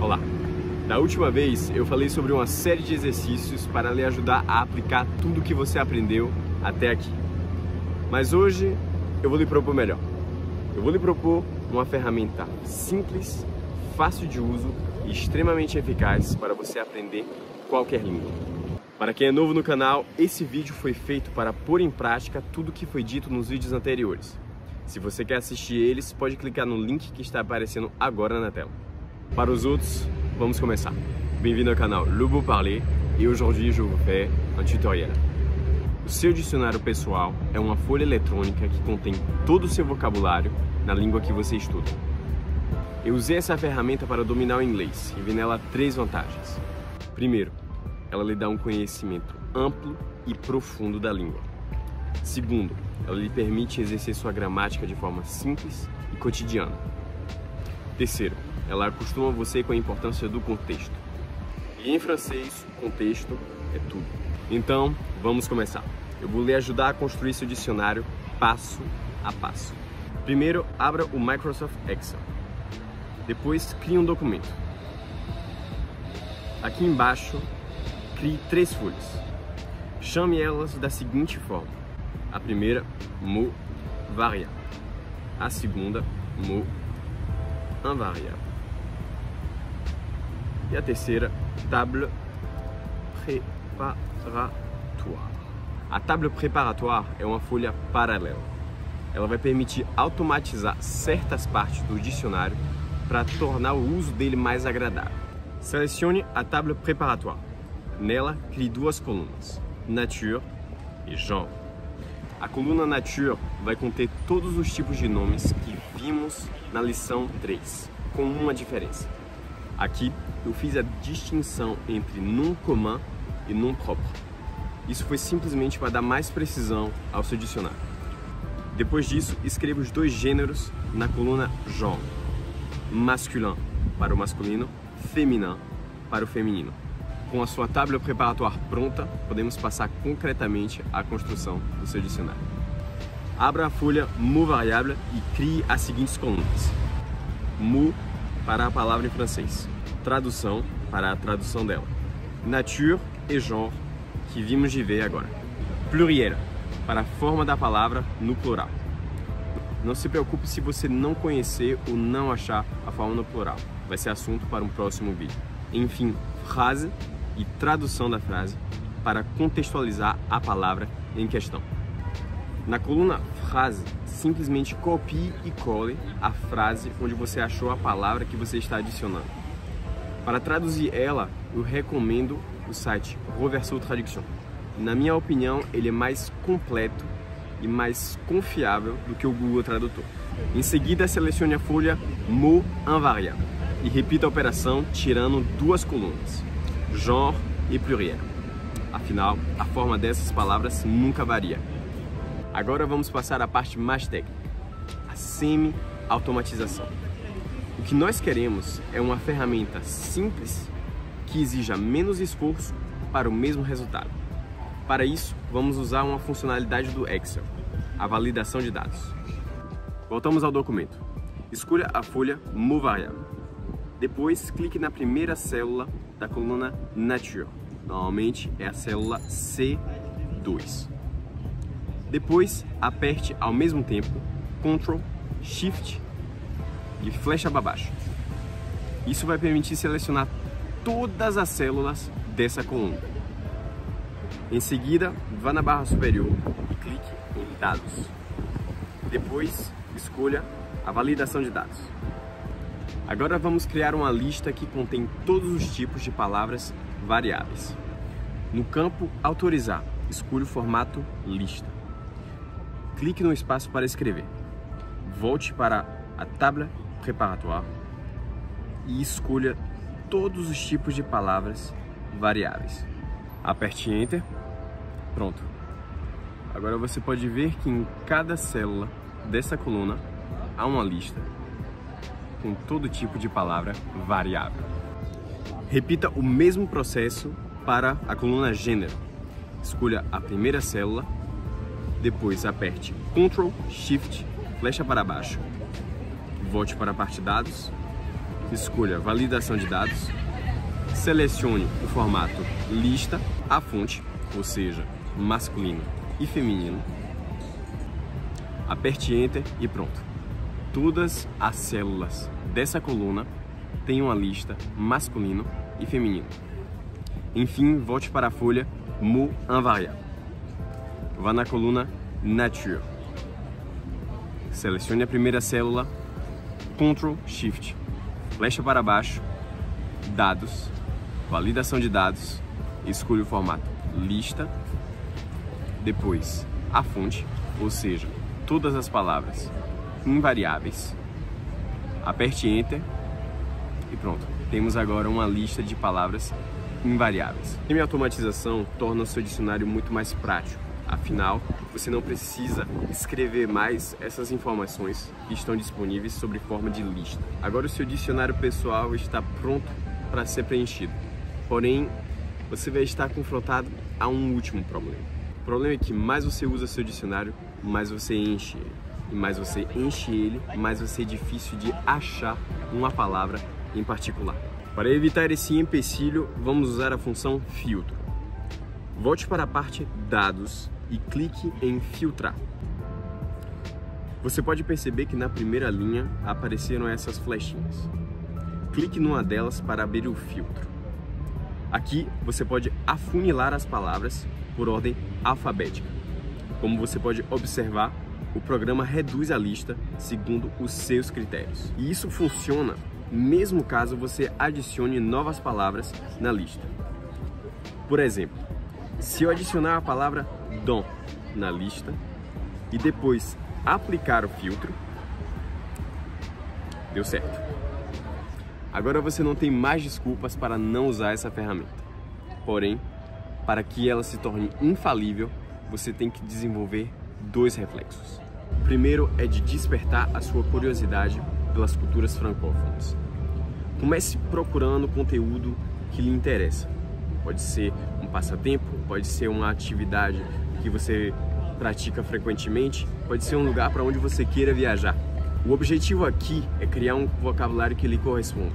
Olá! Da última vez eu falei sobre uma série de exercícios para lhe ajudar a aplicar tudo o que você aprendeu até aqui. Mas hoje eu vou lhe propor melhor. Eu vou lhe propor uma ferramenta simples, fácil de uso e extremamente eficaz para você aprender qualquer língua. Para quem é novo no canal, esse vídeo foi feito para pôr em prática tudo o que foi dito nos vídeos anteriores. Se você quer assistir eles, pode clicar no link que está aparecendo agora na tela. Para os outros, vamos começar. Bem-vindo ao canal Le Beau Parler e aujourd'hui je vous fais un tutoriel. O seu dicionário pessoal é uma folha eletrônica que contém todo o seu vocabulário na língua que você estuda. Eu usei essa ferramenta para dominar o inglês e vi nela 3 vantagens. Primeiro, ela lhe dá um conhecimento amplo e profundo da língua. Segundo, ela lhe permite exercer sua gramática de forma simples e cotidiana. Terceiro, ela acostuma você com a importância do contexto. E em francês, contexto é tudo. Então, vamos começar. Eu vou lhe ajudar a construir seu dicionário passo a passo. Primeiro, abra o Microsoft Excel. Depois, crie um documento. Aqui embaixo, crie 3 folhas. Chame elas da seguinte forma. A primeira, mot variable. A segunda, mot invariable. E a terceira, table préparatoire. A table préparatoire é uma folha paralela. Ela vai permitir automatizar certas partes do dicionário para tornar o uso dele mais agradável. Selecione a table préparatoire. Nela, crie 2 colunas, nature e genre. A coluna Nature vai conter todos os tipos de nomes que vimos na lição 3, com uma diferença. Aqui eu fiz a distinção entre nom commun e nom propre. Isso foi simplesmente para dar mais precisão ao seu dicionário. Depois disso, escreva os 2 gêneros na coluna Genre. Masculin para o masculino, féminin para o feminino. Com a sua table préparatoire pronta, podemos passar concretamente à construção do seu dicionário. Abra a folha mot variable e crie as seguintes colunas. Mot para a palavra em francês. Tradução para a tradução dela. Nature e genre, que vimos de ver agora. Pluriel para a forma da palavra no plural. Não se preocupe se você não conhecer ou não achar a forma no plural. Vai ser assunto para um próximo vídeo. Enfim, frase e tradução da frase para contextualizar a palavra em questão. Na coluna frase, simplesmente copie e cole a frase onde você achou a palavra que você está adicionando. Para traduzir ela, eu recomendo o site Roverso Traduction. Na minha opinião, ele é mais completo e mais confiável do que o Google Tradutor. Em seguida, selecione a folha mot invariable e repita a operação tirando 2 colunas. Genre e pluriel. Afinal, a forma dessas palavras nunca varia. Agora vamos passar à parte mais técnica, a semi-automatização. O que nós queremos é uma ferramenta simples que exija menos esforço para o mesmo resultado. Para isso, vamos usar uma funcionalidade do Excel, a validação de dados. Voltamos ao documento. Escolha a folha mot variable. Depois, clique na primeira célula da coluna Nature. Normalmente é a célula C2. Depois, aperte ao mesmo tempo Ctrl, Shift e flecha para baixo. Isso vai permitir selecionar todas as células dessa coluna. Em seguida, vá na barra superior e clique em Dados. Depois, escolha a validação de dados. Agora vamos criar uma lista que contém todos os tipos de palavras variáveis. No campo Autorizar, escolha o formato Lista. Clique no espaço para escrever. Volte para a table préparatoire e escolha todos os tipos de palavras variáveis. Aperte Enter. Pronto. Agora você pode ver que em cada célula dessa coluna há uma lista com todo tipo de palavra variável. Repita o mesmo processo para a coluna Gênero. Escolha a primeira célula, depois aperte Ctrl, Shift, flecha para baixo, volte para a parte Dados escolha validação de dados, selecione o formato lista, a fonte, ou seja, masculino e feminino, aperte Enter e pronto. Todas as células dessa coluna têm uma lista masculino e feminino. Enfim, volte para a folha mot invariable. Vá na coluna Nature. Selecione a primeira célula, Ctrl Shift, flecha para baixo, dados, validação de dados, escolha o formato lista, depois a fonte, ou seja, todas as palavras invariáveis, aperte Enter e pronto. Temos agora uma lista de palavras invariáveis. A automatização torna o seu dicionário muito mais prático. Afinal, você não precisa escrever mais essas informações que estão disponíveis sob forma de lista. Agora o seu dicionário pessoal está pronto para ser preenchido. Porém, você vai estar confrontado a um último problema. O problema é que mais você usa seu dicionário, mais você enche ele. E mais você enche ele, mais vai ser difícil de achar uma palavra em particular. Para evitar esse empecilho, vamos usar a função filtro. Volte para a parte Dados e clique em Filtrar. Você pode perceber que na primeira linha apareceram essas flechinhas. Clique numa delas para abrir o filtro. Aqui você pode afunilar as palavras por ordem alfabética. Como você pode observar, o programa reduz a lista segundo os seus critérios. E isso funciona mesmo caso você adicione novas palavras na lista. Por exemplo, se eu adicionar a palavra don na lista e depois aplicar o filtro, deu certo. Agora você não tem mais desculpas para não usar essa ferramenta. Porém, para que ela se torne infalível, você tem que desenvolver dois reflexos. O primeiro é de despertar a sua curiosidade pelas culturas francófonas. Comece procurando conteúdo que lhe interessa. Pode ser um passatempo, pode ser uma atividade que você pratica frequentemente, pode ser um lugar para onde você queira viajar. O objetivo aqui é criar um vocabulário que lhe corresponda,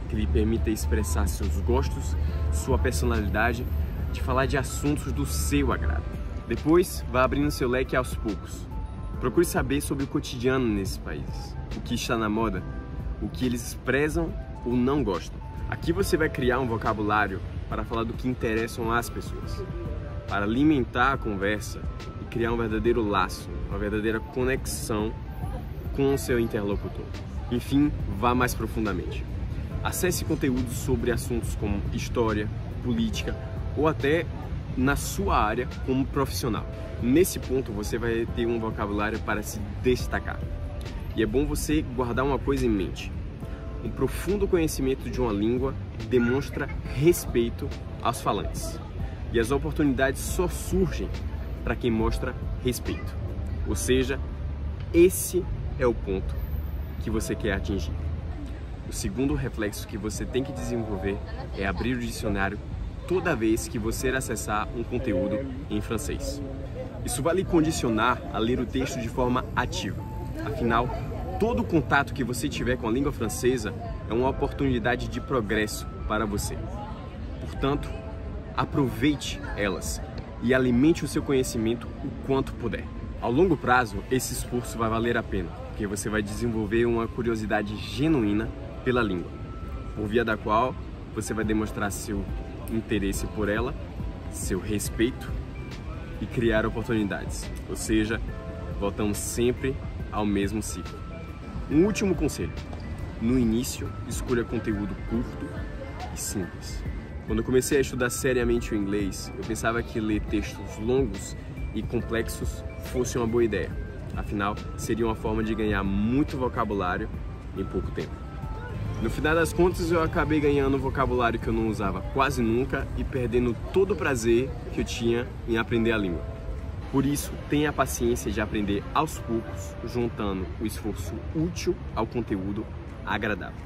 que lhe permita expressar seus gostos, sua personalidade, de falar de assuntos do seu agrado. Depois, vá abrindo seu leque aos poucos. Procure saber sobre o cotidiano nesses países, o que está na moda, o que eles prezam ou não gostam. Aqui você vai criar um vocabulário para falar do que interessam as pessoas, para alimentar a conversa e criar um verdadeiro laço, uma verdadeira conexão com o seu interlocutor. Enfim, vá mais profundamente. Acesse conteúdos sobre assuntos como história, política ou até na sua área como profissional. Nesse ponto você vai ter um vocabulário para se destacar. E é bom você guardar uma coisa em mente. Um profundo conhecimento de uma língua demonstra respeito aos falantes. E as oportunidades só surgem para quem mostra respeito. Ou seja, esse é o ponto que você quer atingir. O segundo reflexo que você tem que desenvolver é abrir o dicionário toda vez que você acessar um conteúdo em francês. Isso vai lhe condicionar a ler o texto de forma ativa. Afinal, todo contato que você tiver com a língua francesa é uma oportunidade de progresso para você. Portanto, aproveite elas e alimente o seu conhecimento o quanto puder. Ao longo prazo, esse esforço vai valer a pena, porque você vai desenvolver uma curiosidade genuína pela língua, por via da qual você vai demonstrar seu interesse por ela, seu respeito e criar oportunidades. Ou seja, voltamos sempre ao mesmo ciclo. Um último conselho: no início, escolha conteúdo curto e simples. Quando eu comecei a estudar seriamente o inglês, eu pensava que ler textos longos e complexos fosse uma boa ideia. Afinal, seria uma forma de ganhar muito vocabulário em pouco tempo. No final das contas, eu acabei ganhando vocabulário que eu não usava quase nunca e perdendo todo o prazer que eu tinha em aprender a língua. Por isso, tenha a paciência de aprender aos poucos, juntando o esforço útil ao conteúdo agradável.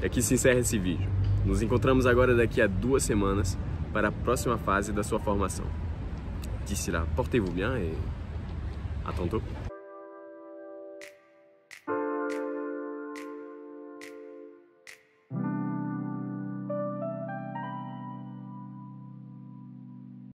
E aqui se encerra esse vídeo. Nos encontramos agora daqui a 2 semanas para a próxima fase da sua formação. D'ici là, portez-vous bien et à tantôt.